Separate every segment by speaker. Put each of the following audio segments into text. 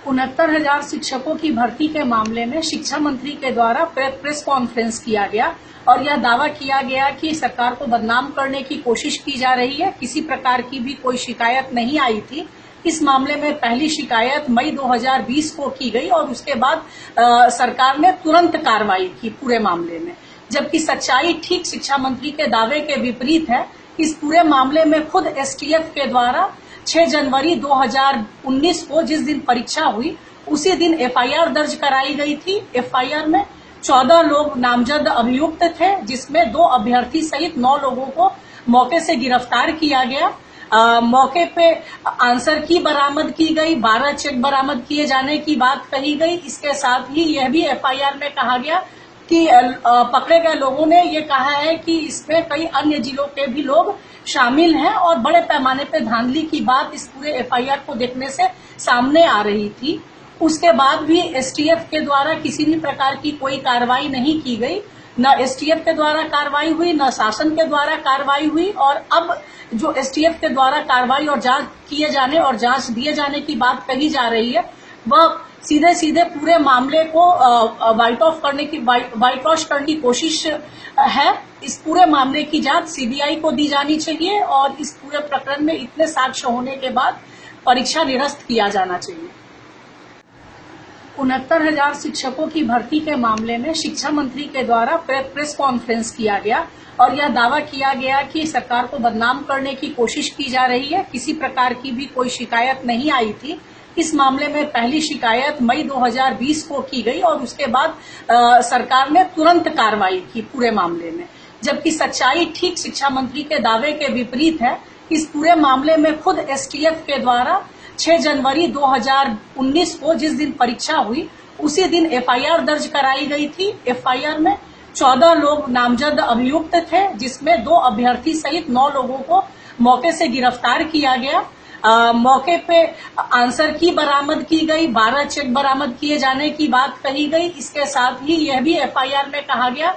Speaker 1: 69,000 शिक्षकों की भर्ती के मामले में शिक्षा मंत्री के द्वारा प्रेस कॉन्फ्रेंस किया गया और यह दावा किया गया कि सरकार को बदनाम करने की कोशिश की जा रही है। किसी प्रकार की भी कोई शिकायत नहीं आई थी। इस मामले में पहली शिकायत मई 2020 को की गई और उसके बाद सरकार ने तुरंत कार्रवाई की पूरे मामले में, जबकि सच्चाई ठीक शिक्षा मंत्री के दावे के विपरीत है। इस पूरे मामले में खुद एसटीएफ के द्वारा 6 जनवरी 2019 को जिस दिन परीक्षा हुई उसी दिन एफआईआर दर्ज कराई गई थी। एफआईआर में 14 लोग नामजद अभियुक्त थे, जिसमें 2 अभ्यर्थी सहित 9 लोगों को मौके से गिरफ्तार किया गया। मौके पे आंसर की बरामद की गई, 12 चेक बरामद किए जाने की बात कही गई। इसके साथ ही यह भी एफआईआर में कहा गया कि पकड़े गए लोगों ने ये कहा है कि इसमें कई अन्य जिलों के भी लोग शामिल हैं और बड़े पैमाने पे धांधली की बात इस पूरे एफआईआर को देखने से सामने आ रही थी। उसके बाद भी एसटीएफ के द्वारा किसी भी प्रकार की कोई कार्रवाई नहीं की गई। न एसटीएफ के द्वारा कार्रवाई हुई, न शासन के द्वारा कार्रवाई हुई। और अब जो एसटीएफ के द्वारा कार्रवाई और जांच किए जाने और जांच दिए जाने की बात कही जा रही है, वह सीधे सीधे पूरे मामले को वाइट वॉश करने की कोशिश है। इस पूरे मामले की जांच सीबीआई को दी जानी चाहिए और इस पूरे प्रकरण में इतने साक्ष्य होने के बाद परीक्षा निरस्त किया जाना चाहिए। 69,000 शिक्षकों की भर्ती के मामले में शिक्षा मंत्री के द्वारा प्रेस कॉन्फ्रेंस किया गया और यह दावा किया गया कि सरकार को बदनाम करने की कोशिश की जा रही है। किसी प्रकार की भी कोई शिकायत नहीं आई थी। इस मामले में पहली शिकायत मई 2020 को की गई और उसके बाद सरकार ने तुरंत कार्रवाई की पूरे मामले में, जबकि सच्चाई ठीक शिक्षा मंत्री के दावे के विपरीत है। इस पूरे मामले में खुद एसटीएफ के द्वारा 6 जनवरी 2019 को जिस दिन परीक्षा हुई उसी दिन एफआईआर दर्ज कराई गई थी। एफआईआर में 14 लोग नामजद अभियुक्त थे, जिसमें 2 अभ्यर्थी सहित 9 लोगों को मौके से गिरफ्तार किया गया। मौके पे आंसर की बरामद की गई, 12 चेक बरामद किए जाने की बात कही गई। इसके साथ ही यह भी एफआईआर में कहा गया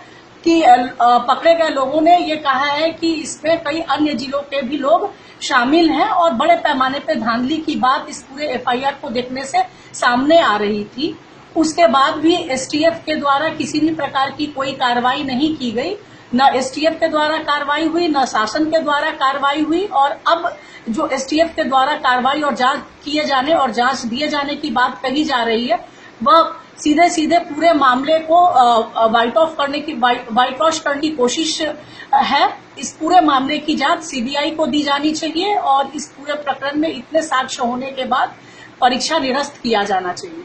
Speaker 1: कि पकड़े गए लोगों ने ये कहा है कि इसमें कई अन्य जिलों के भी लोग शामिल हैं और बड़े पैमाने पे धांधली की बात इस पूरे एफआईआर को देखने से सामने आ रही थी। उसके बाद भी एसटीएफ के द्वारा किसी भी प्रकार की कोई कार्रवाई नहीं की गई। न एसटीएफ के द्वारा कार्रवाई हुई, न शासन के द्वारा कार्रवाई हुई। और अब जो एसटीएफ के द्वारा कार्रवाई और जांच किए जाने और जांच दिए जाने की बात कही जा रही है, वह सीधे सीधे पूरे मामले को वाइट वॉश करने की कोशिश है। इस पूरे मामले की जांच सीबीआई को दी जानी चाहिए और इस पूरे प्रकरण में इतने साक्ष्य होने के बाद परीक्षा निरस्त किया जाना चाहिए।